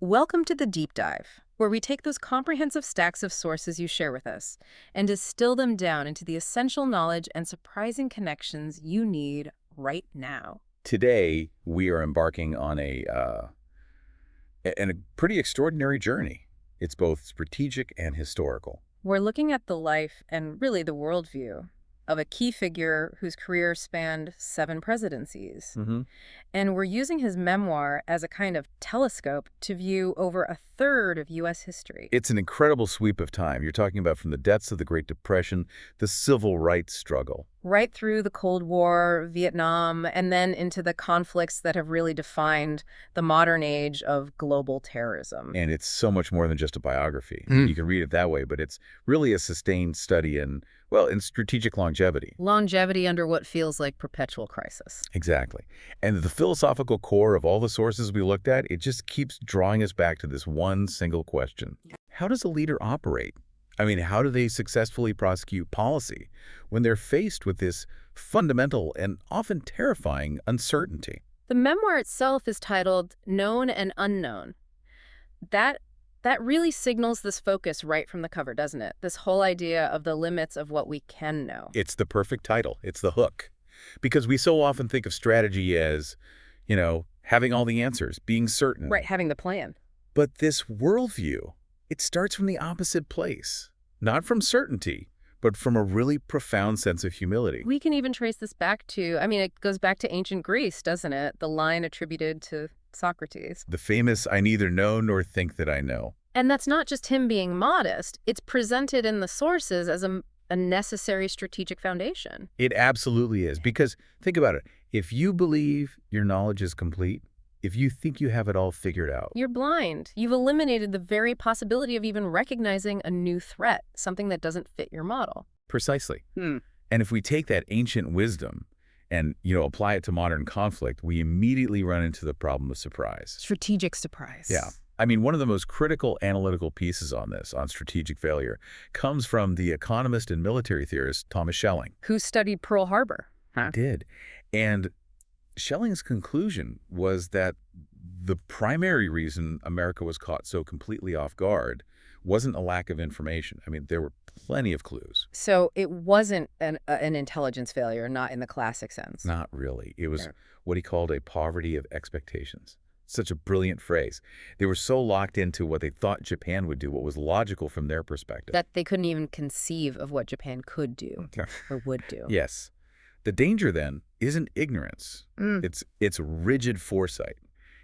Welcome to the Deep Dive, where we take those comprehensive stacks of sources you share with us and distill them down into the essential knowledge and surprising connections you need right now. Today, we are embarking on a pretty extraordinary journey. It's both strategic and historical. We're looking at the life and really the worldview of a key figure whose career spanned 7 presidencies. And we're using his memoir as a kind of telescope to view over a third of U.S. history. It's an incredible sweep of time. You're talking about from the depths of the Great Depression, the civil rights struggle. Right through the Cold War, Vietnam, and then into the conflicts that have really defined the modern age of global terrorism. And it's so much more than just a biography. You can read it that way, but it's really a sustained study in strategic longevity. Longevity under what feels like perpetual crisis. Exactly. And the philosophical core of all the sources we looked at, it just keeps drawing us back to this one single question. How does a leader operate? I mean, how do they successfully prosecute policy when they're faced with this fundamental and often terrifying uncertainty? The memoir itself is titled Known and Unknown. That really signals this focus right from the cover, doesn't it? This whole idea of the limits of what we can know. It's the perfect title. It's the hook. Because we so often think of strategy as, having all the answers, being certain. Right, having the plan. But this worldview, it starts from the opposite place. Not from certainty, but from a really profound sense of humility. We can even trace this back to, it goes back to ancient Greece, doesn't it? The line attributed to Socrates. The famous, I neither know nor think that I know. And that's not just him being modest. It's presented in the sources as a necessary strategic foundation. It absolutely is. Because think about it. If you believe your knowledge is complete, if you think you have it all figured out, you're blind. You've eliminated the very possibility of even recognizing a new threat, something that doesn't fit your model. Precisely. And if we take that ancient wisdom and, apply it to modern conflict, we immediately run into the problem of surprise. Strategic surprise. Yeah. One of the most critical analytical pieces on this, on strategic failure, comes from the economist and military theorist Thomas Schelling. Who studied Pearl Harbor. He did. And Schelling's conclusion was that the primary reason America was caught so completely off guard wasn't a lack of information. There were plenty of clues. So it wasn't an intelligence failure, not in the classic sense. Not really. It was what he called a poverty of expectations. Such a brilliant phrase. They were so locked into what they thought Japan would do, what was logical from their perspective. That they couldn't even conceive of what Japan could do or would do. Yes. The danger, then, isn't ignorance. It's rigid foresight.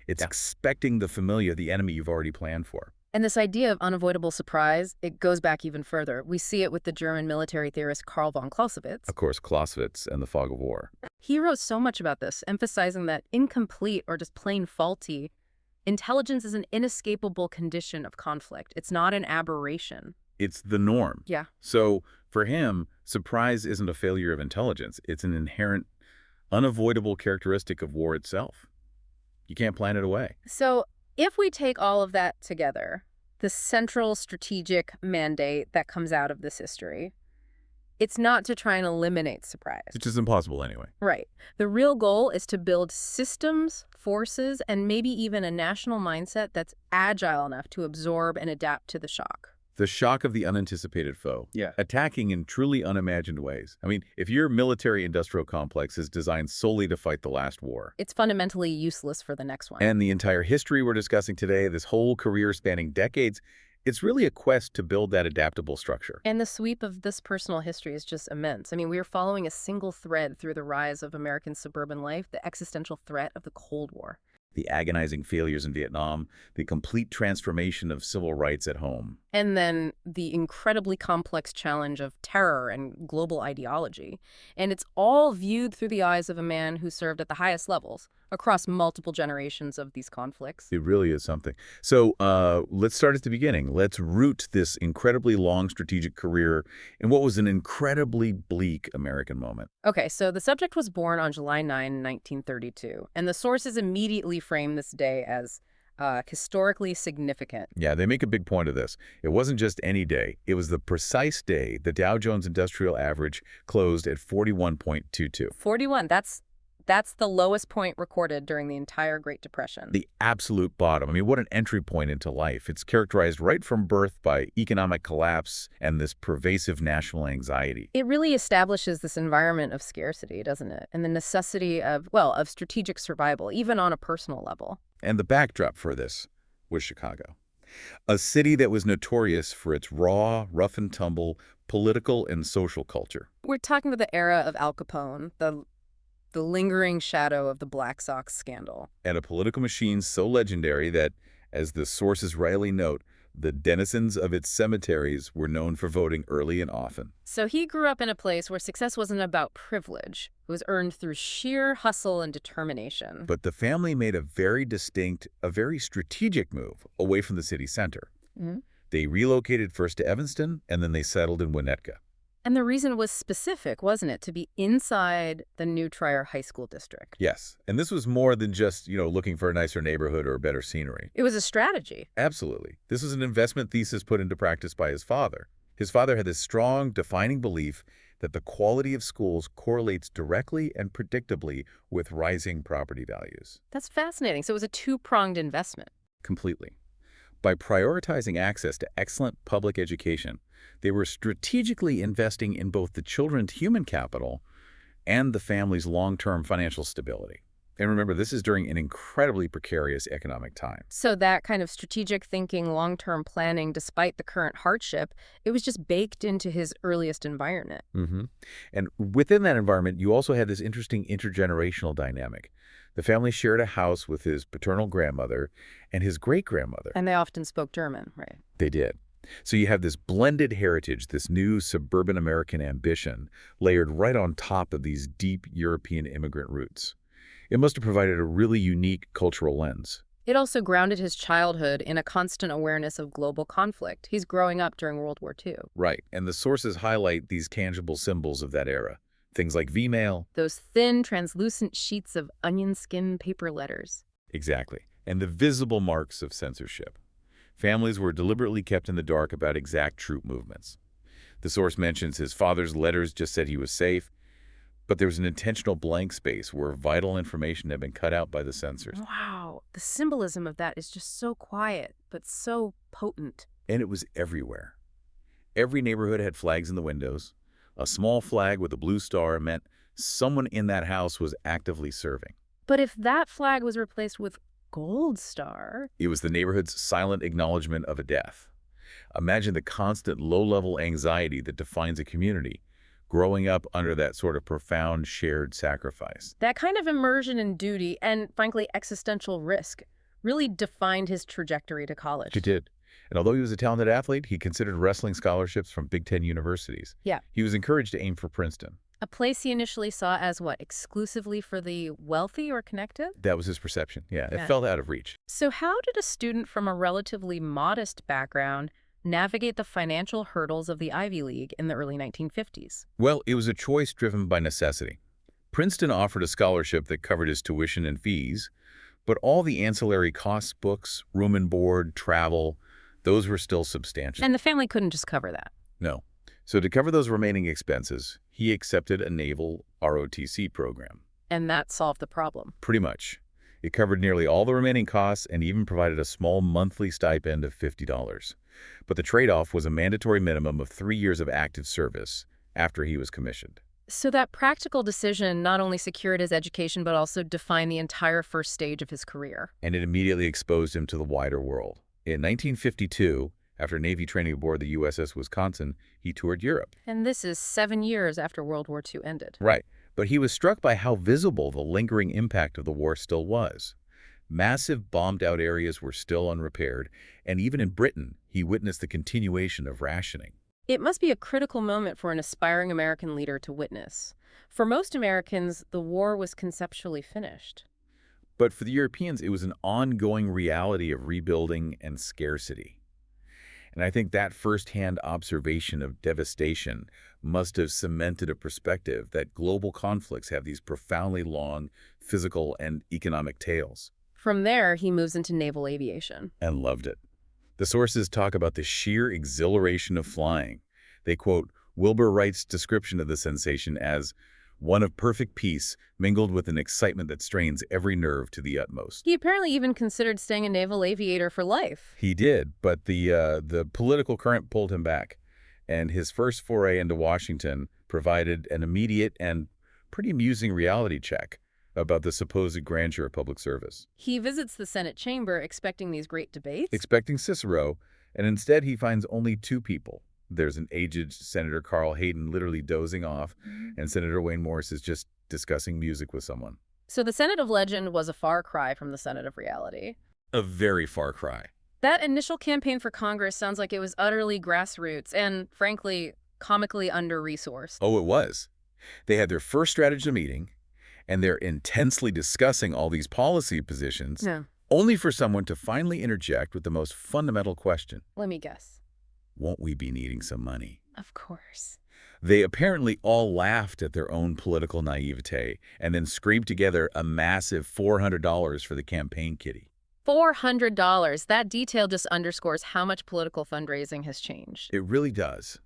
It's expecting the familiar, the enemy you've already planned for. And this idea of unavoidable surprise, it goes back even further. We see it with the German military theorist Karl von Clausewitz. Of course, Clausewitz and the Fog of War. He wrote so much about this, emphasizing that incomplete or just plain faulty, intelligence is an inescapable condition of conflict. It's not an aberration. It's the norm. Yeah. So for him, surprise isn't a failure of intelligence. It's an inherent, unavoidable characteristic of war itself. You can't plan it away. So if we take all of that together, the central strategic mandate that comes out of this history, it's not to try and eliminate surprise. Which is impossible anyway. Right. The real goal is to build systems, forces, and maybe even a national mindset that's agile enough to absorb and adapt to the shock. The shock of the unanticipated foe. Yeah. Attacking in truly unimagined ways. If your military-industrial complex is designed solely to fight the last war, it's fundamentally useless for the next one. And the entire history we're discussing today, this whole career spanning decades, it's really a quest to build that adaptable structure. And the sweep of this personal history is just immense. We are following a single thread through the rise of American suburban life, the existential threat of the Cold War. The agonizing failures in Vietnam, the complete transformation of civil rights at home. And then the incredibly complex challenge of terror and global ideology. And it's all viewed through the eyes of a man who served at the highest levels across multiple generations of these conflicts. It really is something. So let's start at the beginning. Let's root this incredibly long strategic career in what was an incredibly bleak American moment. Okay, so the subject was born on July 9, 1932, and the sources immediately frame this day as historically significant. Yeah, they make a big point of this. It wasn't just any day. It was the precise day the Dow Jones Industrial Average closed at 41.22. 41, that's That's the lowest point recorded during the entire Great Depression. The absolute bottom. I mean, what an entry point into life. It's characterized right from birth by economic collapse and this pervasive national anxiety. It really establishes this environment of scarcity, doesn't it? And the necessity of, well, of strategic survival, even on a personal level. And the backdrop for this was Chicago, a city that was notorious for its raw, rough-and-tumble political and social culture. We're talking about the era of Al Capone, the lingering shadow of the Black Sox scandal. And a political machine so legendary that, as the sources rightly note, the denizens of its cemeteries were known for voting early and often. So he grew up in a place where success wasn't about privilege. It was earned through sheer hustle and determination. But the family made a very distinct, a very strategic move away from the city center. Mhm. They relocated first to Evanston, and then they settled in Winnetka. And the reason was specific, wasn't it? To be inside the New Trier High School district. Yes, and this was more than just, looking for a nicer neighborhood or better scenery. It was a strategy. Absolutely. This was an investment thesis put into practice by his father. His father had this strong, defining belief that the quality of schools correlates directly and predictably with rising property values. That's fascinating. So it was a two-pronged investment. Completely. By prioritizing access to excellent public education, they were strategically investing in both the children's human capital and the family's long-term financial stability. And remember, this is during an incredibly precarious economic time. So that kind of strategic thinking, long-term planning, despite the current hardship, it was just baked into his earliest environment. And within that environment, you also had this interesting intergenerational dynamic. The family shared a house with his paternal grandmother and his great-grandmother. And they often spoke German, right? They did. So you have this blended heritage, this new suburban American ambition, layered right on top of these deep European immigrant roots. It must have provided a really unique cultural lens. It also grounded his childhood in a constant awareness of global conflict. He's growing up during World War II. Right, and the sources highlight these tangible symbols of that era. Things like V-mail. Those thin, translucent sheets of onion skin paper letters. Exactly. And the visible marks of censorship. Families were deliberately kept in the dark about exact troop movements. The source mentions his father's letters just said he was safe, but there was an intentional blank space where vital information had been cut out by the censors. Wow, the symbolism of that is just so quiet, but so potent. And it was everywhere. Every neighborhood had flags in the windows. A small flag with a blue star meant someone in that house was actively serving. But if that flag was replaced with gold star... It was the neighborhood's silent acknowledgement of a death. Imagine the constant low-level anxiety that defines a community, growing up under that sort of profound shared sacrifice. That kind of immersion in duty and, frankly, existential risk really defined his trajectory to college. It did. And although he was a talented athlete, he considered wrestling scholarships from Big Ten universities. Yeah. He was encouraged to aim for Princeton. A place he initially saw as what, exclusively for the wealthy or connected? That was his perception. Yeah, it Yeah. felt out of reach. So how did a student from a relatively modest background navigate the financial hurdles of the Ivy League in the early 1950s? Well, it was a choice driven by necessity. Princeton offered a scholarship that covered his tuition and fees, but all the ancillary costs, books, room and board, travel, those were still substantial. And the family couldn't just cover that. No. So to cover those remaining expenses, he accepted a naval ROTC program. And that solved the problem. Pretty much. It covered nearly all the remaining costs and even provided a small monthly stipend of $50. But the trade-off was a mandatory minimum of 3 years of active service after he was commissioned. So that practical decision not only secured his education, but also defined the entire first stage of his career. And it immediately exposed him to the wider world. In 1952, after Navy training aboard the USS Wisconsin, he toured Europe. And this is 7 years after World War II ended. Right. But he was struck by how visible the lingering impact of the war still was. Massive bombed-out areas were still unrepaired, and even in Britain, he witnessed the continuation of rationing. It must be a critical moment for an aspiring American leader to witness. For most Americans, the war was conceptually finished. But for the Europeans, it was an ongoing reality of rebuilding and scarcity. And I think that firsthand observation of devastation must have cemented a perspective that global conflicts have these profoundly long physical and economic tails. From there, he moves into naval aviation. And loved it. The sources talk about the sheer exhilaration of flying. They quote Wilbur Wright's description of the sensation as one of perfect peace, mingled with an excitement that strains every nerve to the utmost. He apparently even considered staying a naval aviator for life. He did, but the political current pulled him back, and his first foray into Washington provided an immediate and pretty amusing reality check about the supposed grandeur of public service. He visits the Senate chamber expecting these great debates. Expecting Cicero, and instead he finds only two people. There's an aged Senator Carl Hayden literally dozing off, and Senator Wayne Morse is just discussing music with someone. So the Senate of legend was a far cry from the Senate of reality. A very far cry. That initial campaign for Congress sounds like it was utterly grassroots and, frankly, comically under-resourced. Oh, it was. They had their first strategy meeting, and they're intensely discussing all these policy positions, Yeah. only for someone to finally interject with the most fundamental question. Let me guess. Won't we be needing some money? Of course. They apparently all laughed at their own political naivete and then scraped together a massive $400 for the campaign kitty. $400. That detail just underscores how much political fundraising has changed. It really does.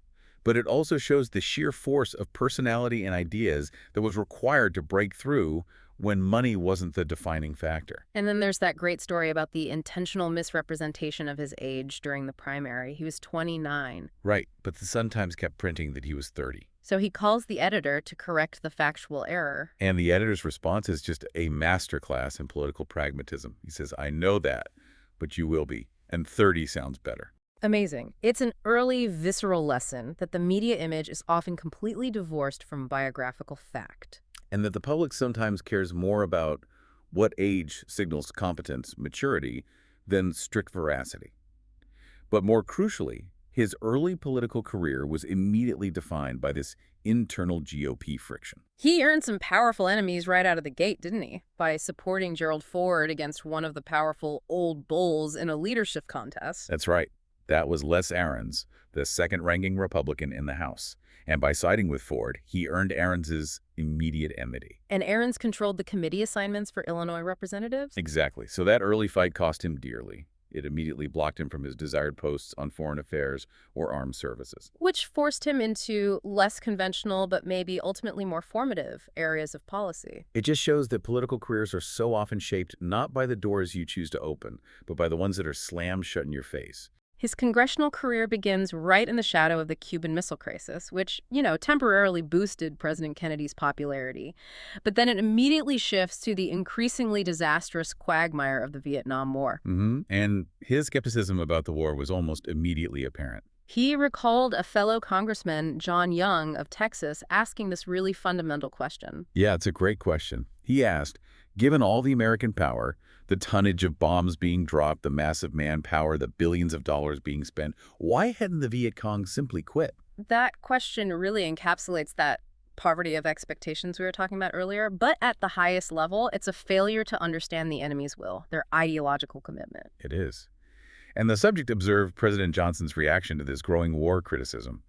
But it also shows the sheer force of personality and ideas that was required to break through when money wasn't the defining factor. And then there's that great story about the intentional misrepresentation of his age during the primary. He was 29. Right, but the Sun-Times kept printing that he was 30. So he calls the editor to correct the factual error. And the editor's response is just a masterclass in political pragmatism. He says, I know that, but you will be. And 30 sounds better. Amazing. It's an early, visceral lesson that the media image is often completely divorced from biographical fact. And that the public sometimes cares more about what age signals competence, maturity, than strict veracity. But more crucially, his early political career was immediately defined by this internal GOP friction. He earned some powerful enemies right out of the gate, didn't he? By supporting Gerald Ford against one of the powerful old bulls in a leadership contest. That's right. That was Les Aarons, the second-ranking Republican in the House. And by siding with Ford, he earned Aarons's immediate enmity. And Aarons controlled the committee assignments for Illinois representatives? Exactly. So that early fight cost him dearly. It immediately blocked him from his desired posts on foreign affairs or armed services. Which forced him into less conventional but maybe ultimately more formative areas of policy. It just shows that political careers are so often shaped not by the doors you choose to open, but by the ones that are slammed shut in your face. His congressional career begins right in the shadow of the Cuban Missile Crisis, which, temporarily boosted President Kennedy's popularity. But then it immediately shifts to the increasingly disastrous quagmire of the Vietnam War. And his skepticism about the war was almost immediately apparent. He recalled a fellow congressman, John Young of Texas, asking this really fundamental question. Yeah, it's a great question. He asked, given all the American power, the tonnage of bombs being dropped, the massive manpower, the billions of dollars being spent, why hadn't the Viet Cong simply quit? That question really encapsulates that poverty of expectations we were talking about earlier, but at the highest level, it's a failure to understand the enemy's will, their ideological commitment. It is. And the subject observed President Johnson's reaction to this growing war criticism.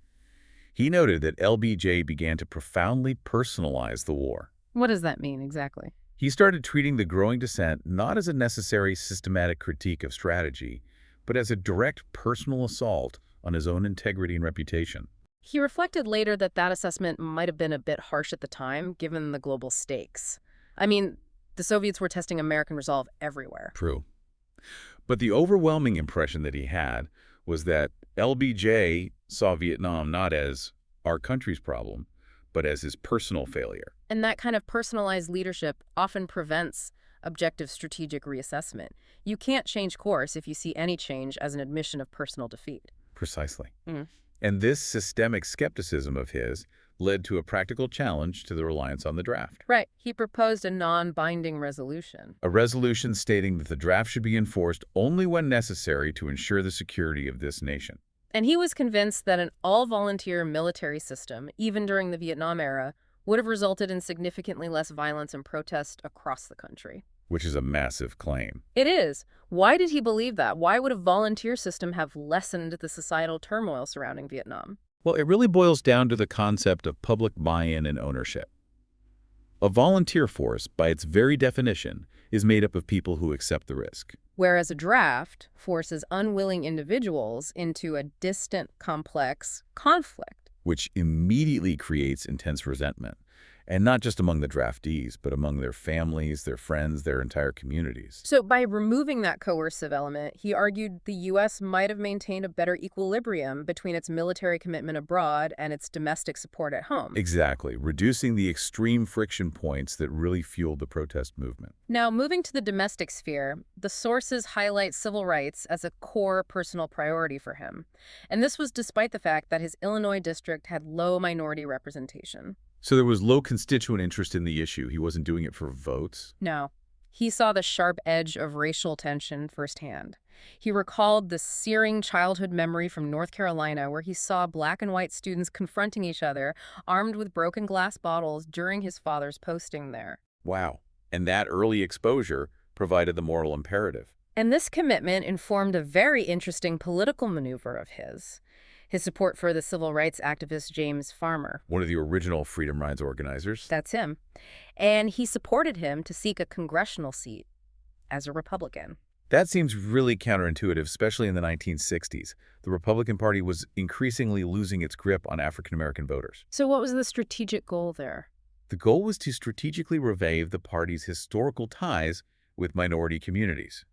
He noted that LBJ began to profoundly personalize the war. What does that mean exactly? He started treating the growing dissent not as a necessary systematic critique of strategy, but as a direct personal assault on his own integrity and reputation. He reflected later that that assessment might have been a bit harsh at the time, given the global stakes. I mean, the Soviets were testing American resolve everywhere. True. But the overwhelming impression that he had was that LBJ saw Vietnam not as our country's problem, but as his personal failure. And that kind of personalized leadership often prevents objective strategic reassessment. You can't change course if you see any change as an admission of personal defeat. Precisely. And this systemic skepticism of his led to a practical challenge to the reliance on the draft. Right. He proposed a non-binding resolution. A resolution stating that the draft should be enforced only when necessary to ensure the security of this nation. And he was convinced that an all-volunteer military system, even during the Vietnam era, would have resulted in significantly less violence and protest across the country. Which is a massive claim. It is. Why did he believe that? Why would a volunteer system have lessened the societal turmoil surrounding Vietnam? Well, it really boils down to the concept of public buy-in and ownership. A volunteer force, by its very definition, is made up of people who accept the risk. Whereas a draft forces unwilling individuals into a distant, complex conflict. Which immediately creates intense resentment. And not just among the draftees, but among their families, their friends, their entire communities. So by removing that coercive element, he argued the U.S. might have maintained a better equilibrium between its military commitment abroad and its domestic support at home. Exactly, reducing the extreme friction points that really fueled the protest movement. Now, moving to the domestic sphere, the sources highlight civil rights as a core personal priority for him. And this was despite the fact that his Illinois district had low minority representation. So there was low constituent interest in the issue. He wasn't doing it for votes. No. He saw the sharp edge of racial tension firsthand. He recalled the searing childhood memory from North Carolina where he saw black and white students confronting each other, armed with broken glass bottles during his father's posting there. Wow. And that early exposure provided the moral imperative. And this commitment informed a very interesting political maneuver of his support for the civil rights activist James Farmer. One of the original Freedom Rides organizers. That's him. And he supported him to seek a congressional seat as a Republican. That seems really counterintuitive, especially in the 1960s. The Republican Party was increasingly losing its grip on African-American voters. So what was the strategic goal there? The goal was to strategically revive the party's historical ties with minority communities,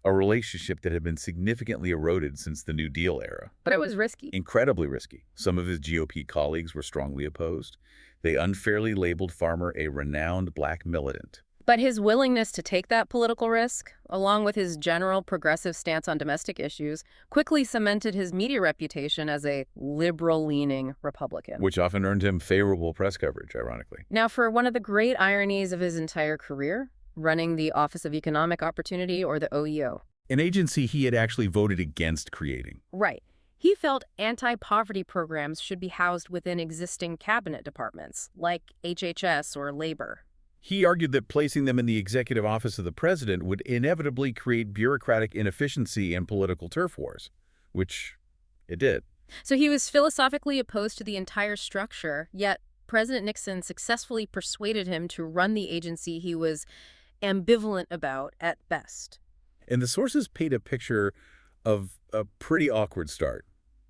a relationship that had been significantly eroded since the New Deal era. But it was risky. Incredibly risky. Some of his GOP colleagues were strongly opposed. They unfairly labeled Farmer a renowned black militant. But his willingness to take that political risk, along with his general progressive stance on domestic issues, quickly cemented his media reputation as a liberal-leaning Republican. Which often earned him favorable press coverage, ironically. Now, for one of the great ironies of his entire career, running the Office of Economic Opportunity, or the OEO. An agency he had actually voted against creating. Right. He felt anti-poverty programs should be housed within existing cabinet departments, like HHS or labor. He argued that placing them in the executive office of the president would inevitably create bureaucratic inefficiency and political turf wars, which it did. So he was philosophically opposed to the entire structure, yet President Nixon successfully persuaded him to run the agency he was ambivalent about at best. And the sources paint a picture of a pretty awkward start,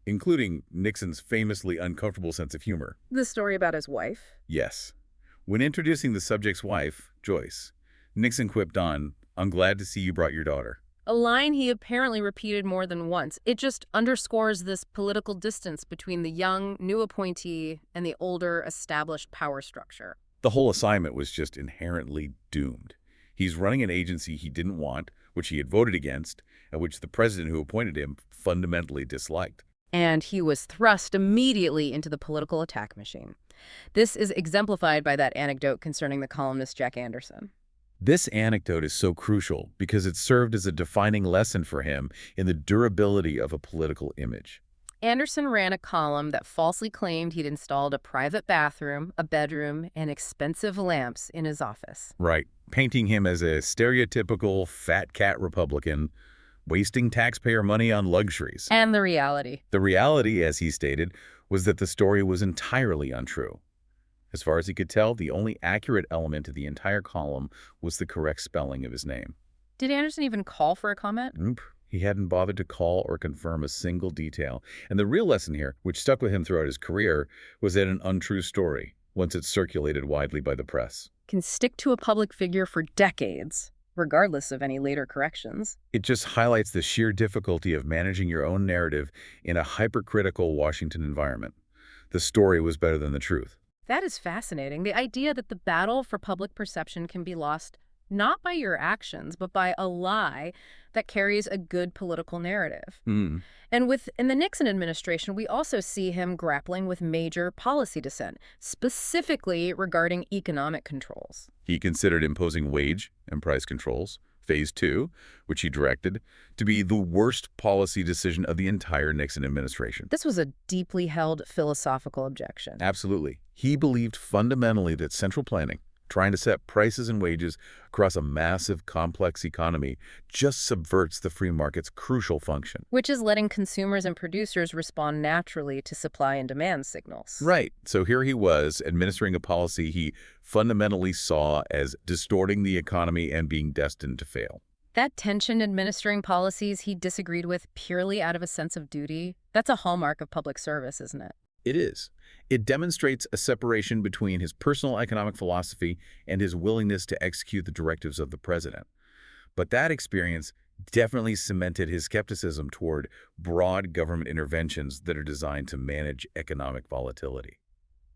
including Nixon's famously uncomfortable sense of humor. The story about his wife? Yes. When introducing the subject's wife, Joyce, Nixon quipped on, "I'm glad to see you brought your daughter." A line he apparently repeated more than once. It just underscores this political distance between the young, new appointee and the older, established power structure. The whole assignment was just inherently doomed. He's running an agency he didn't want, which he had voted against, and which the president who appointed him fundamentally disliked. And he was thrust immediately into the political attack machine. This is exemplified by that anecdote concerning the columnist Jack Anderson. This anecdote is so crucial because it served as a defining lesson for him in the durability of a political image. Anderson ran a column that falsely claimed he'd installed a private bathroom, a bedroom, and expensive lamps in his office. Right, painting him as a stereotypical fat cat Republican, wasting taxpayer money on luxuries. And the reality. The reality, as he stated, was that the story was entirely untrue. As far as he could tell, the only accurate element of the entire column was the correct spelling of his name. Did Anderson even call for a comment? Nope. He hadn't bothered to call or confirm a single detail. And the real lesson here, which stuck with him throughout his career, was that an untrue story, once it's circulated widely by the press, can stick to a public figure for decades, regardless of any later corrections. It just highlights the sheer difficulty of managing your own narrative in a hypercritical Washington environment. The story was better than the truth. That is fascinating. The idea that the battle for public perception can be lost not by your actions, but by a lie that carries a good political narrative. And in the Nixon administration, we also see him grappling with major policy dissent, specifically regarding economic controls. He considered imposing wage and price controls, Phase 2, which he directed, to be the worst policy decision of the entire Nixon administration. This was a deeply held philosophical objection. Absolutely. He believed fundamentally that central planning, trying to set prices and wages across a massive, complex economy, just subverts the free market's crucial function. Which is letting consumers and producers respond naturally to supply and demand signals. Right. So here he was, administering a policy he fundamentally saw as distorting the economy and being destined to fail. That tension administering policies he disagreed with purely out of a sense of duty, that's a hallmark of public service, isn't it? It is. It demonstrates a separation between his personal economic philosophy and his willingness to execute the directives of the president. But that experience definitely cemented his skepticism toward broad government interventions that are designed to manage economic volatility.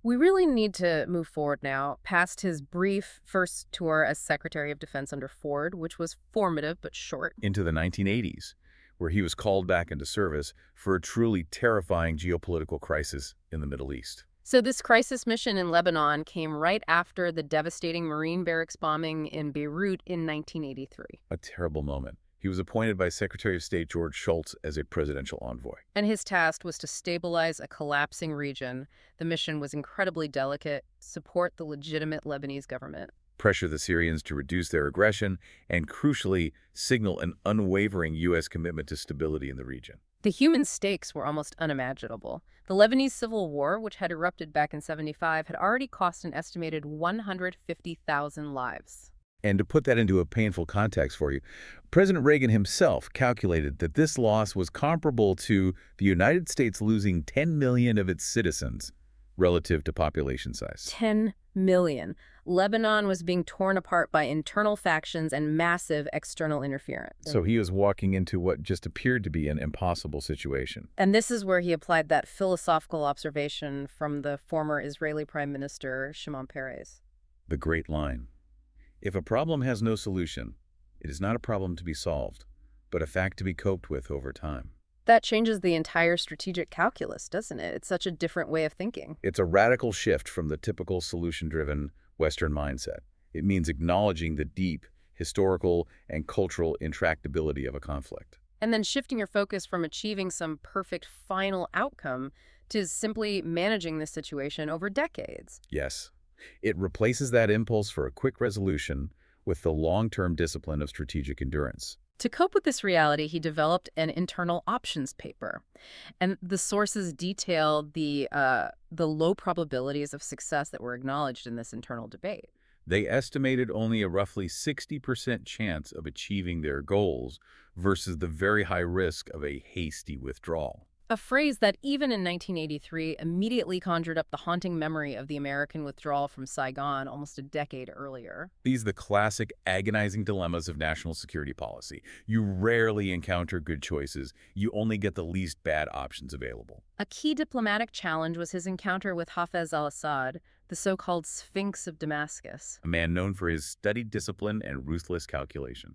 We really need to move forward now, past his brief first tour as Secretary of Defense under Ford, which was formative but short. Into the 1980s, where he was called back into service for a truly terrifying geopolitical crisis in the Middle East. So this crisis mission in Lebanon came right after the devastating Marine barracks bombing in Beirut in 1983. A terrible moment. He was appointed by Secretary of State George Shultz as a presidential envoy. And his task was to stabilize a collapsing region. The mission was incredibly delicate, support the legitimate Lebanese government. Pressure the Syrians to reduce their aggression, and crucially, signal an unwavering U.S. commitment to stability in the region. The human stakes were almost unimaginable. The Lebanese Civil War, which had erupted back in '75, had already cost an estimated 150,000 lives. And to put that into a painful context for you, President Reagan himself calculated that this loss was comparable to the United States losing 10 million of its citizens relative to population size. 10 million. Lebanon was being torn apart by internal factions and massive external interference. So he was walking into what just appeared to be an impossible situation. And this is where he applied that philosophical observation from the former Israeli Prime Minister Shimon Peres. The great line. If a problem has no solution, it is not a problem to be solved, but a fact to be coped with over time. That changes the entire strategic calculus, doesn't it? It's such a different way of thinking. It's a radical shift from the typical solution-driven Western mindset. It means acknowledging the deep, historical, and cultural intractability of a conflict. And then shifting your focus from achieving some perfect final outcome to simply managing the situation over decades. Yes. It replaces that impulse for a quick resolution with the long-term discipline of strategic endurance. To cope with this reality, he developed an internal options paper. And the sources detail the low probabilities of success that were acknowledged in this internal debate. They estimated only a roughly 60% chance of achieving their goals versus the very high risk of a hasty withdrawal. A phrase that even in 1983 immediately conjured up the haunting memory of the American withdrawal from Saigon almost a decade earlier. These are the classic agonizing dilemmas of national security policy. You rarely encounter good choices. You only get the least bad options available. A key diplomatic challenge was his encounter with Hafez al-Assad, the so-called Sphinx of Damascus. A man known for his studied discipline and ruthless calculation.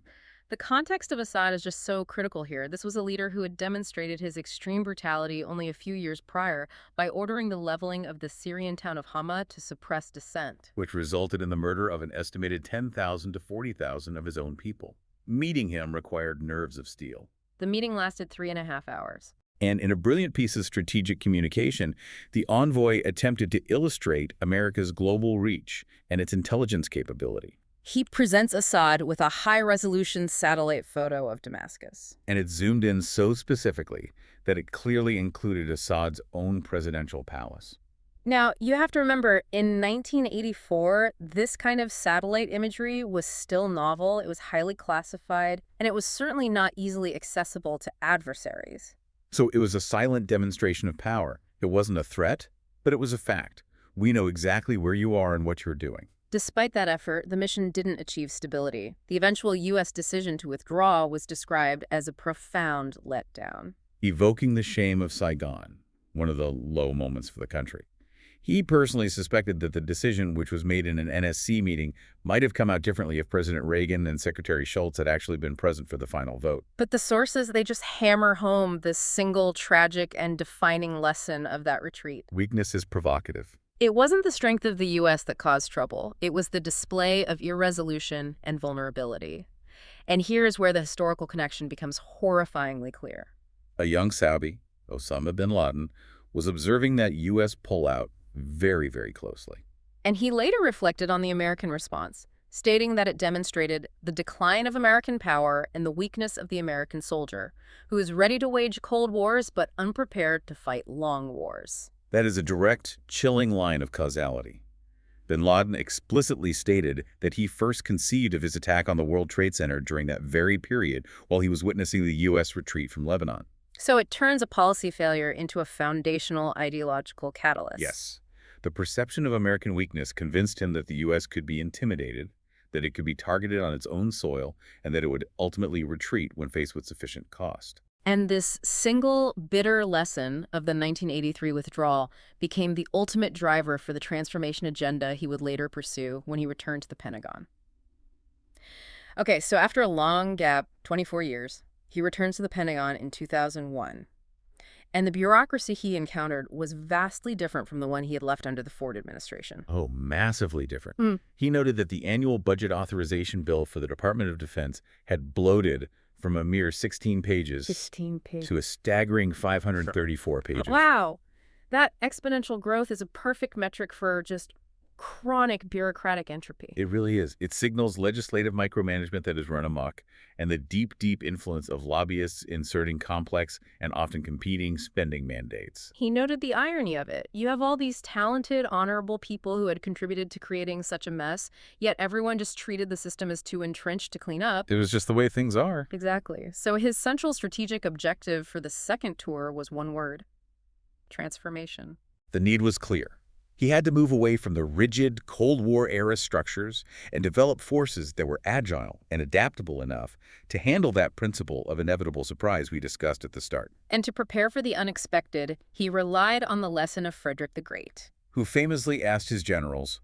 The context of Assad is just so critical here. This was a leader who had demonstrated his extreme brutality only a few years prior by ordering the leveling of the Syrian town of Hama to suppress dissent, which resulted in the murder of an estimated 10,000 to 40,000 of his own people. Meeting him required nerves of steel. The meeting lasted 3.5 hours. And in a brilliant piece of strategic communication, the envoy attempted to illustrate America's global reach and its intelligence capability. He presents Assad with a high-resolution satellite photo of Damascus. And it zoomed in so specifically that it clearly included Assad's own presidential palace. Now, you have to remember, in 1984, this kind of satellite imagery was still novel, it was highly classified, and it was certainly not easily accessible to adversaries. So it was a silent demonstration of power. It wasn't a threat, but it was a fact. We know exactly where you are and what you're doing. Despite that effort, the mission didn't achieve stability. The eventual U.S. decision to withdraw was described as a profound letdown. Evoking the shame of Saigon, one of the low moments for the country. He personally suspected that the decision, which was made in an NSC meeting, might have come out differently if President Reagan and Secretary Shultz had actually been present for the final vote. But the sources, they just hammer home this single tragic and defining lesson of that retreat. Weakness is provocative. It wasn't the strength of the U.S. that caused trouble. It was the display of irresolution and vulnerability. And here's where the historical connection becomes horrifyingly clear. A young Saudi, Osama bin Laden, was observing that U.S. pullout very, very closely. And he later reflected on the American response, stating that it demonstrated the decline of American power and the weakness of the American soldier, who is ready to wage cold wars but unprepared to fight long wars. That is a direct, chilling line of causality. Bin Laden explicitly stated that he first conceived of his attack on the World Trade Center during that very period while he was witnessing the U.S. retreat from Lebanon. So it turns a policy failure into a foundational ideological catalyst. Yes. The perception of American weakness convinced him that the U.S. could be intimidated, that it could be targeted on its own soil, and that it would ultimately retreat when faced with sufficient cost. And this single bitter lesson of the 1983 withdrawal became the ultimate driver for the transformation agenda he would later pursue when he returned to the Pentagon. Okay, so after a long gap, 24 years, he returns to the Pentagon in 2001. And the bureaucracy he encountered was vastly different from the one he had left under the Ford administration. Oh, massively different. Hmm. He noted that the annual budget authorization bill for the Department of Defense had bloated from a mere 16 pages 16 pages. to a staggering 534 pages. Wow. That exponential growth is a perfect metric for just chronic bureaucratic entropy. It really is. It signals legislative micromanagement that has run amok and the deep, deep influence of lobbyists inserting complex and often competing spending mandates. He noted the irony of it. You have all these talented, honorable people who had contributed to creating such a mess, yet everyone just treated the system as too entrenched to clean up. It was just the way things are. Exactly. So his central strategic objective for the second tour was one word: transformation. The need was clear. He had to move away from the rigid Cold War-era structures and develop forces that were agile and adaptable enough to handle that principle of inevitable surprise we discussed at the start. And to prepare for the unexpected, he relied on the lesson of Frederick the Great, Who famously asked his generals,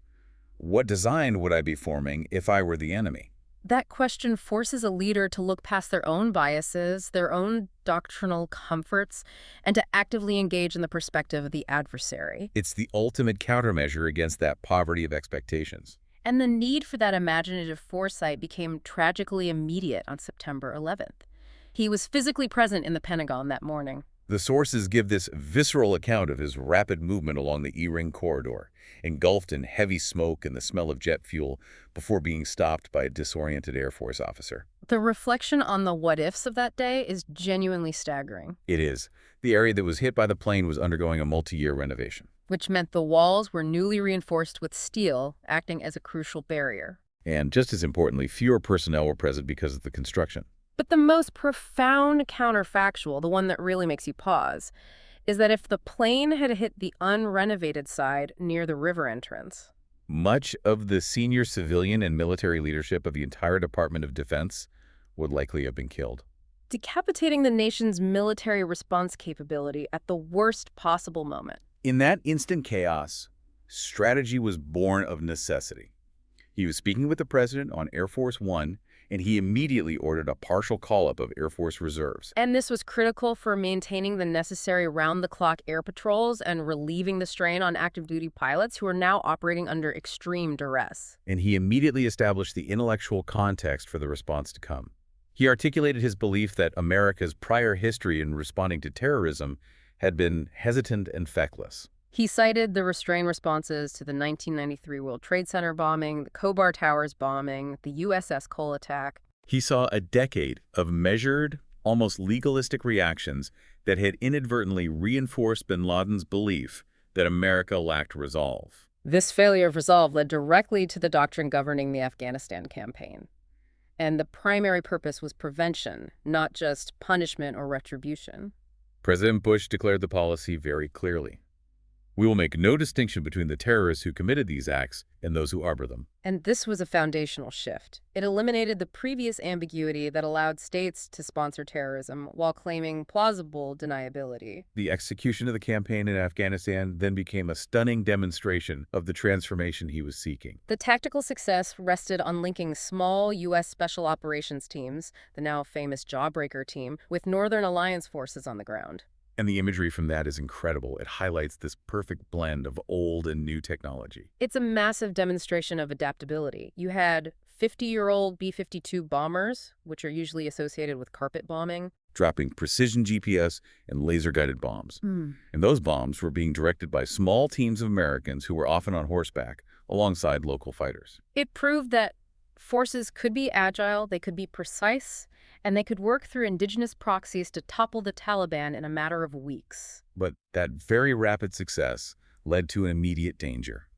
"What design would I be forming if I were the enemy?" That question forces a leader to look past their own biases, their own doctrinal comforts, and to actively engage in the perspective of the adversary. It's the ultimate countermeasure against that poverty of expectations. And the need for that imaginative foresight became tragically immediate on September 11th. He was physically present in the Pentagon that morning. The sources give this visceral account of his rapid movement along the E-ring corridor, engulfed in heavy smoke and the smell of jet fuel before being stopped by a disoriented Air Force officer. The reflection on the what-ifs of that day is genuinely staggering, It is. The area that was hit by the plane was undergoing a multi-year renovation. which meant the walls were newly reinforced with steel, acting as a crucial barrier. And just as importantly, fewer personnel were present because of the construction. But the most profound counterfactual, the one that really makes you pause, is that if the plane had hit the unrenovated side near the river entrance, Much of the senior civilian and military leadership of the entire Department of Defense would likely have been killed. decapitating the nation's military response capability at the worst possible moment. In that instant chaos, strategy was born of necessity. He was speaking with the president on Air Force One, and he immediately ordered a partial call-up of Air Force reserves. And this was critical for maintaining the necessary round-the-clock air patrols and relieving the strain on active-duty pilots who are now operating under extreme duress. And he immediately established the intellectual context for the response to come. He articulated his belief that America's prior history in responding to terrorism had been hesitant and feckless. He cited the restrained responses to the 1993 World Trade Center bombing, the Khobar Towers bombing, the USS Cole attack. He saw a decade of measured, almost legalistic reactions that had inadvertently reinforced bin Laden's belief that America lacked resolve. This failure of resolve led directly to the doctrine governing the Afghanistan campaign. And the primary purpose was prevention, not just punishment or retribution. President Bush declared the policy very clearly. We will make no distinction between the terrorists who committed these acts and those who harbor them. And this was a foundational shift. It eliminated the previous ambiguity that allowed states to sponsor terrorism while claiming plausible deniability. The execution of the campaign in Afghanistan then became a stunning demonstration of the transformation he was seeking. The tactical success rested on linking small U.S. Special Operations teams, the now famous Jawbreaker team, with Northern Alliance forces on the ground. And the imagery from that is incredible. It highlights this perfect blend of old and new technology. It's a massive demonstration of adaptability. You had 50-year-old B-52 bombers, which are usually associated with carpet bombing, dropping precision GPS and laser-guided bombs. And those bombs were being directed by small teams of Americans who were often on horseback alongside local fighters. It proved that forces could be agile, they could be precise, and they could work through indigenous proxies to topple the Taliban in a matter of weeks. But that very rapid success led to an immediate danger: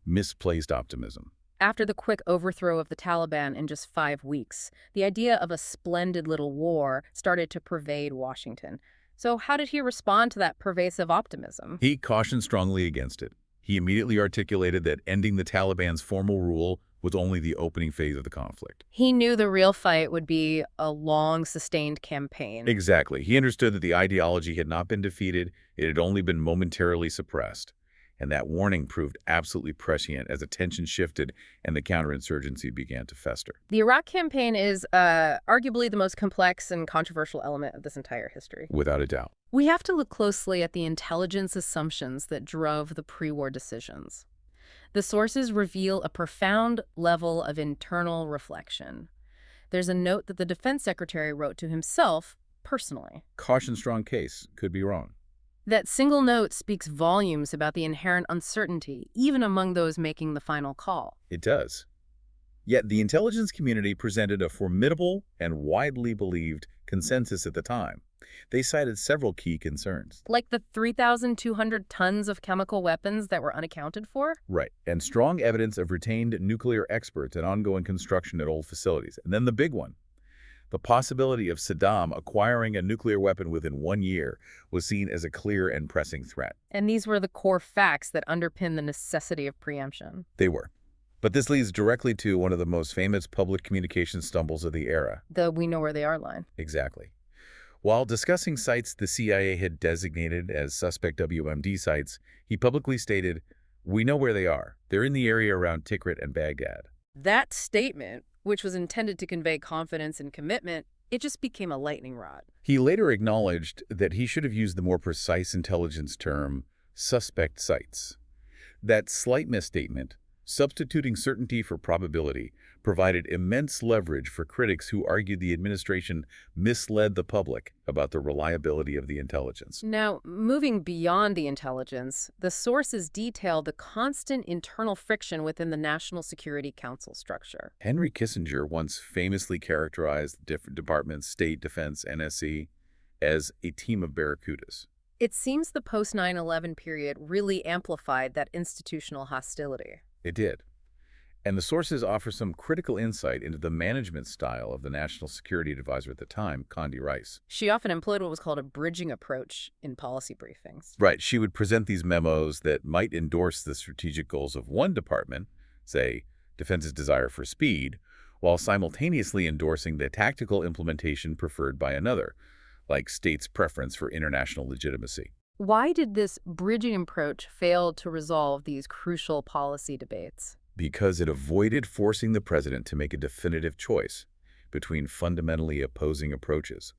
misplaced optimism. After the quick overthrow of the Taliban in just 5 weeks, the idea of a splendid little war started to pervade Washington. So how did he respond to that pervasive optimism? He cautioned strongly against it. He immediately articulated that ending the Taliban's formal rule was only the opening phase of the conflict. He knew the real fight would be a long, sustained campaign. Exactly. He understood that the ideology had not been defeated, it had only been momentarily suppressed. And that warning proved absolutely prescient as attention shifted and the counterinsurgency began to fester. The Iraq campaign is arguably the most complex and controversial element of this entire history. Without a doubt. We have to look closely at the intelligence assumptions that drove the pre-war decisions. The sources reveal a profound level of internal reflection. There's a note that the defense secretary wrote to himself personally. Caution strong case. Could be wrong. That single note speaks volumes about the inherent uncertainty, even among those making the final call. It does. Yet the intelligence community presented a formidable and widely believed consensus at the time. They cited several key concerns. Like the 3,200 tons of chemical weapons that were unaccounted for? Right. And strong evidence of retained nuclear experts and ongoing construction at old facilities. And then the big one. The possibility of Saddam acquiring a nuclear weapon within 1 year was seen as a clear and pressing threat. And these were the core facts that underpin the necessity of preemption. They were. But this leads directly to one of the most famous public communication stumbles of the era. The "we know where they are" line. Exactly. While discussing sites the CIA had designated as suspect WMD sites, he publicly stated, "We know where they are. They're in the area around Tikrit and Baghdad." That statement, which was intended to convey confidence and commitment, it just became a lightning rod. He later acknowledged that he should have used the more precise intelligence term, suspect sites. That slight misstatement, substituting certainty for probability, provided immense leverage for critics who argued the administration misled the public about the reliability of the intelligence. Now, moving beyond the intelligence, the sources detail the constant internal friction within the National Security Council structure. Henry Kissinger once famously characterized different departments, State, Defense, NSC, as a team of barracudas. It seems the post-9/11 period really amplified that institutional hostility. It did. And the sources offer some critical insight into the management style of the National Security Advisor at the time, Condi Rice. She often employed what was called a bridging approach in policy briefings. Right. She would present these memos that might endorse the strategic goals of one department, say, Defense's desire for speed, while simultaneously endorsing the tactical implementation preferred by another, like State's preference for international legitimacy. Why did this bridging approach fail to resolve these crucial policy debates? Because it avoided forcing the president to make a definitive choice between fundamentally opposing approaches.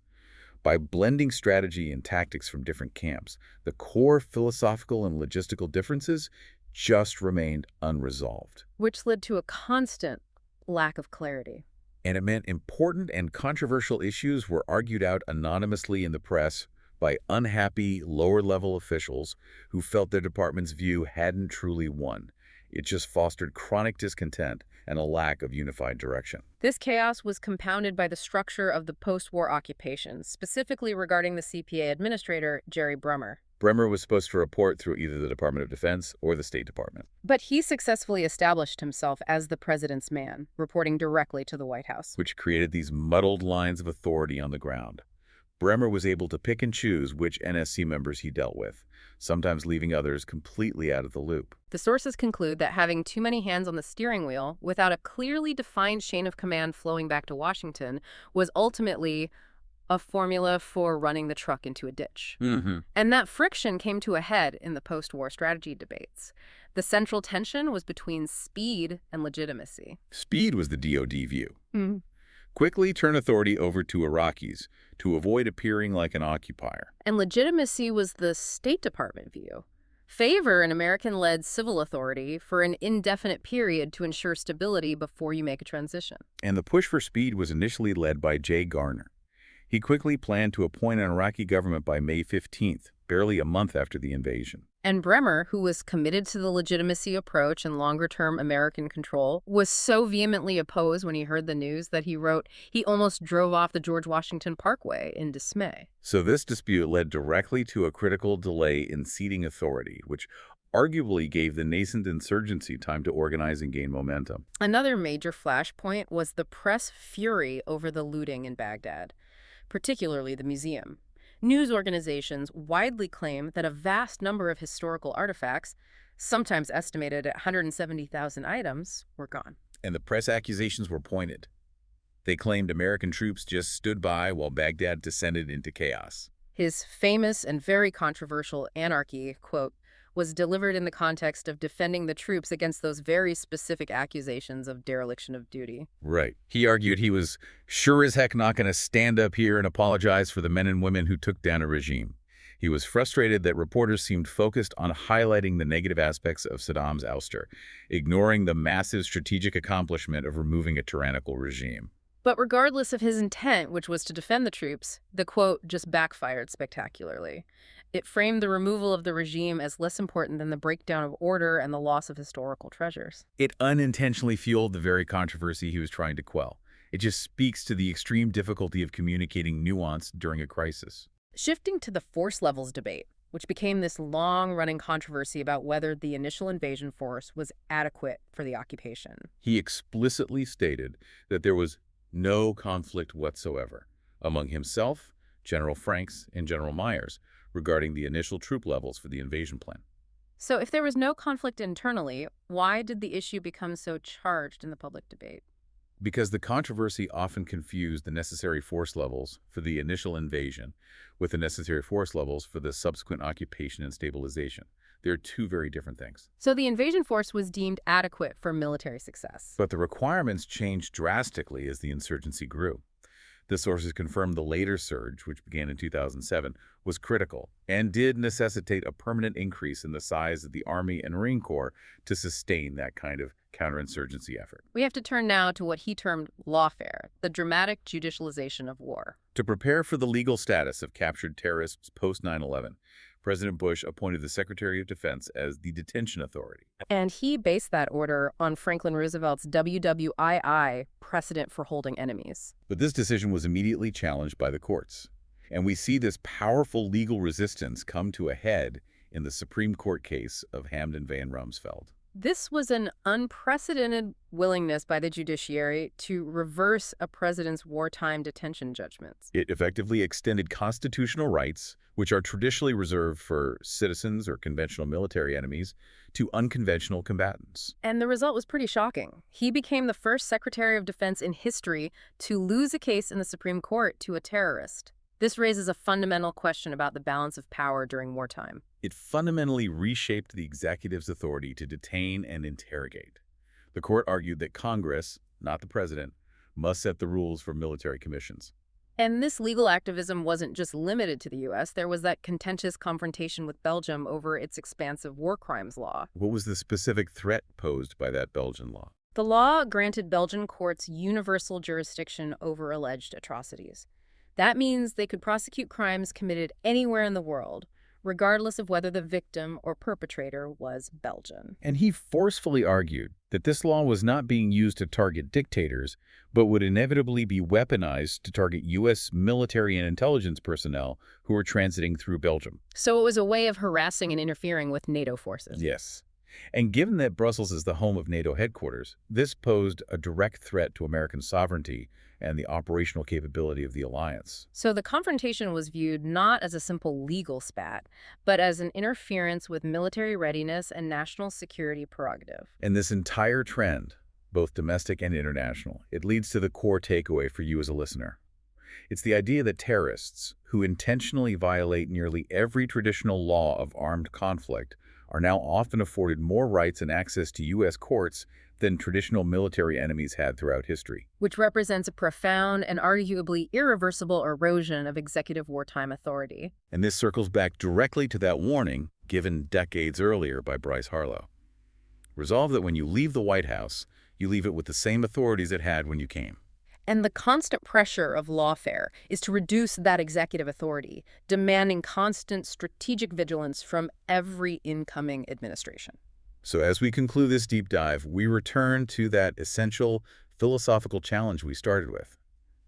By blending strategy and tactics from different camps, the core philosophical and logistical differences just remained unresolved. Which led to a constant lack of clarity. And it meant important and controversial issues were argued out anonymously in the press by unhappy, lower-level officials who felt their department's view hadn't truly won. It just fostered chronic discontent and a lack of unified direction. This chaos was compounded by the structure of the post-war occupation, specifically regarding the CPA administrator, Jerry Bremer. Bremer was supposed to report through either the Department of Defense or the State Department. But he successfully established himself as the president's man, reporting directly to the White House. Which created these muddled lines of authority on the ground. Bremer was able to pick and choose which NSC members he dealt with, sometimes leaving others completely out of the loop. The sources conclude that having too many hands on the steering wheel, without a clearly defined chain of command flowing back to Washington, was ultimately a formula for running the truck into a ditch. And that friction came to a head in the post-war strategy debates. The central tension was between speed and legitimacy. Speed was the DoD view. Quickly turn authority over to Iraqis to avoid appearing like an occupier. And legitimacy was the State Department view. Favor an American-led civil authority for an indefinite period to ensure stability before you make a transition. And the push for speed was initially led by Jay Garner. He quickly planned to appoint an Iraqi government by May 15th, barely a month after the invasion. And Bremer, who was committed to the legitimacy approach and longer-term American control, was so vehemently opposed when he heard the news that he wrote he almost drove off the George Washington Parkway in dismay. So this dispute led directly to a critical delay in ceding authority, which arguably gave the nascent insurgency time to organize and gain momentum. Another major flashpoint was the press fury over the looting in Baghdad, particularly the museum. News organizations widely claim that a vast number of historical artifacts, sometimes estimated at 170,000 items, were gone. And the press accusations were pointed. They claimed American troops just stood by while Baghdad descended into chaos. His famous and very controversial Anarchy quote was delivered in the context of defending the troops against those very specific accusations of dereliction of duty. Right. He argued he was sure as heck not going to stand up here and apologize for the men and women who took down a regime. He was frustrated that reporters seemed focused on highlighting the negative aspects of Saddam's ouster, ignoring the massive strategic accomplishment of removing a tyrannical regime. But regardless of his intent, which was to defend the troops, the quote just backfired spectacularly. It framed the removal of the regime as less important than the breakdown of order and the loss of historical treasures. It unintentionally fueled the very controversy he was trying to quell. It just speaks to the extreme difficulty of communicating nuance during a crisis. Shifting to the force levels debate, which became this long-running controversy about whether the initial invasion force was adequate for the occupation. He explicitly stated that there was no conflict whatsoever among himself, General Franks, and General Myers regarding the initial troop levels for the invasion plan. So if there was no conflict internally, why did the issue become so charged in the public debate? Because the controversy often confused the necessary force levels for the initial invasion with the necessary force levels for the subsequent occupation and stabilization. They're two very different things. So the invasion force was deemed adequate for military success. But the requirements changed drastically as the insurgency grew. The sources confirmed the later surge, which began in 2007, was critical and did necessitate a permanent increase in the size of the Army and Marine Corps to sustain that kind of counterinsurgency effort. We have to turn now to what he termed lawfare, the dramatic judicialization of war. To prepare for the legal status of captured terrorists post 9/11, President Bush appointed the Secretary of Defense as the detention authority. And he based that order on Franklin Roosevelt's WWII, precedent for holding enemies. But this decision was immediately challenged by the courts. And we see this powerful legal resistance come to a head in the Supreme Court case of Hamdan v. Rumsfeld. This was an unprecedented willingness by the judiciary to reverse a president's wartime detention judgments. It effectively extended constitutional rights, which are traditionally reserved for citizens or conventional military enemies, to unconventional combatants. And the result was pretty shocking. He became the first Secretary of Defense in history to lose a case in the Supreme Court to a terrorist. This raises a fundamental question about the balance of power during wartime. It fundamentally reshaped the executive's authority to detain and interrogate. The court argued that Congress, not the president, must set the rules for military commissions. And this legal activism wasn't just limited to the U.S. There was that contentious confrontation with Belgium over its expansive war crimes law. What was the specific threat posed by that Belgian law? The law granted Belgian courts universal jurisdiction over alleged atrocities. That means they could prosecute crimes committed anywhere in the world, regardless of whether the victim or perpetrator was Belgian. And he forcefully argued that this law was not being used to target dictators, but would inevitably be weaponized to target U.S. military and intelligence personnel who were transiting through Belgium. So it was a way of harassing and interfering with NATO forces. Yes. And given that Brussels is the home of NATO headquarters, this posed a direct threat to American sovereignty and the operational capability of the alliance. So the confrontation was viewed not as a simple legal spat, but as an interference with military readiness and national security prerogative. And this entire trend, both domestic and international, it leads to the core takeaway for you as a listener. It's the idea that terrorists, who intentionally violate nearly every traditional law of armed conflict, are now often afforded more rights and access to U.S. courts than traditional military enemies had throughout history. Which represents a profound and arguably irreversible erosion of executive wartime authority. And this circles back directly to that warning given decades earlier by Bryce Harlow. Resolve that when you leave the White House, you leave it with the same authorities it had when you came. And the constant pressure of lawfare is to reduce that executive authority, demanding constant strategic vigilance from every incoming administration. So as we conclude this deep dive, we return to that essential philosophical challenge we started with,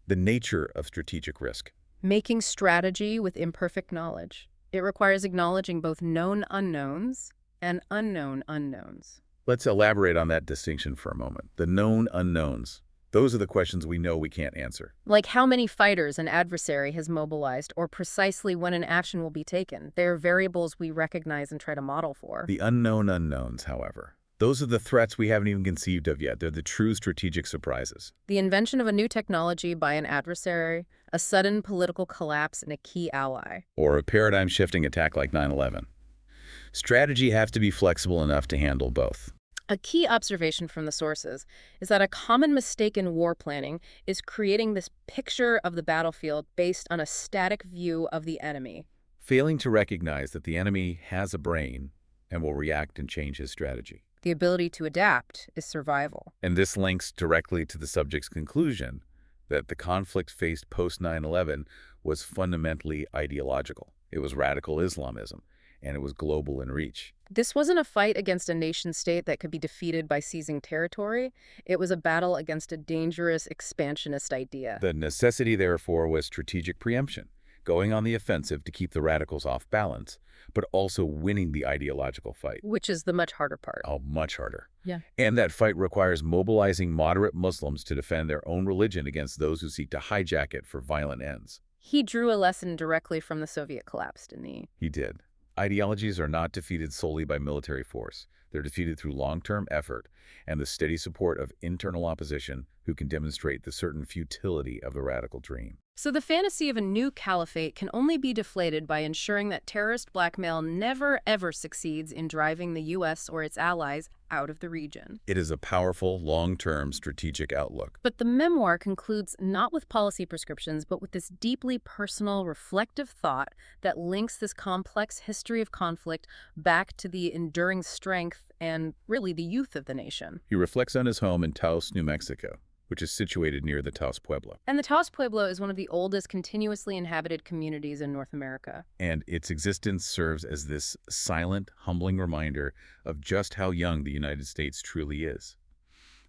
the nature of strategic risk. Making strategy with imperfect knowledge. It requires acknowledging both known unknowns and unknown unknowns. Let's elaborate on that distinction for a moment. The known unknowns. Those are the questions we know we can't answer. Like how many fighters an adversary has mobilized, or precisely when an action will be taken. They are variables we recognize and try to model for. The unknown unknowns, however. Those are the threats we haven't even conceived of yet. They're the true strategic surprises. The invention of a new technology by an adversary, a sudden political collapse in a key ally. Or a paradigm-shifting attack like 9/11. Strategy has to be flexible enough to handle both. A key observation from the sources is that a common mistake in war planning is creating this picture of the battlefield based on a static view of the enemy. Failing to recognize that the enemy has a brain and will react and change his strategy. The ability to adapt is survival. And this links directly to the subject's conclusion that the conflict faced post 9/11 was fundamentally ideological. It was radical Islamism, and it was global in reach. This wasn't a fight against a nation-state that could be defeated by seizing territory. It was a battle against a dangerous expansionist idea. The necessity, therefore, was strategic preemption, going on the offensive to keep the radicals off balance, but also winning the ideological fight. Which is the much harder part. Oh, much harder. Yeah. And that fight requires mobilizing moderate Muslims to defend their own religion against those who seek to hijack it for violent ends. He drew a lesson directly from the Soviet collapse, didn't he? He did. Ideologies are not defeated solely by military force. They're defeated through long-term effort and the steady support of internal opposition who can demonstrate the certain futility of the radical dream. So the fantasy of a new caliphate can only be deflated by ensuring that terrorist blackmail never ever succeeds in driving the U.S. or its allies out of the region. It is a powerful, long-term strategic outlook. But the memoir concludes not with policy prescriptions, but with this deeply personal, reflective thought that links this complex history of conflict back to the enduring strength and, really, the youth of the nation. He reflects on his home in Taos, New Mexico, which is situated near the Taos Pueblo. And the Taos Pueblo is one of the oldest continuously inhabited communities in North America. And its existence serves as this silent, humbling reminder of just how young the United States truly is.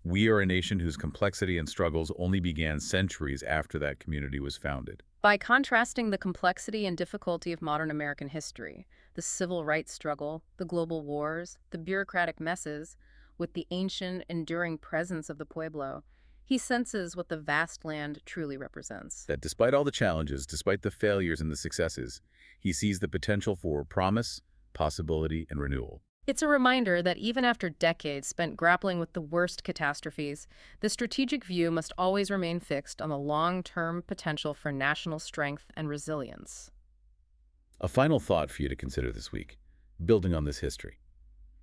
We are a nation whose complexity and struggles only began centuries after that community was founded. By contrasting the complexity and difficulty of modern American history, the civil rights struggle, the global wars, the bureaucratic messes, with the ancient, enduring presence of the Pueblo, he senses what the vast land truly represents. That despite all the challenges, despite the failures and the successes, he sees the potential for promise, possibility, and renewal. It's a reminder that even after decades spent grappling with the worst catastrophes, the strategic view must always remain fixed on the long-term potential for national strength and resilience. A final thought for you to consider this week, building on this history.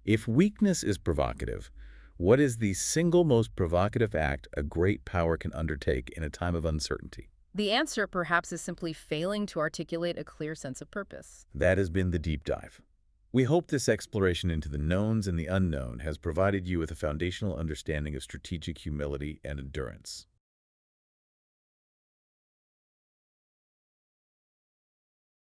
If weakness is provocative, what is the single most provocative act a great power can undertake in a time of uncertainty? The answer perhaps is simply failing to articulate a clear sense of purpose. That has been the deep dive. We hope this exploration into the knowns and the unknown has provided you with a foundational understanding of strategic humility and endurance.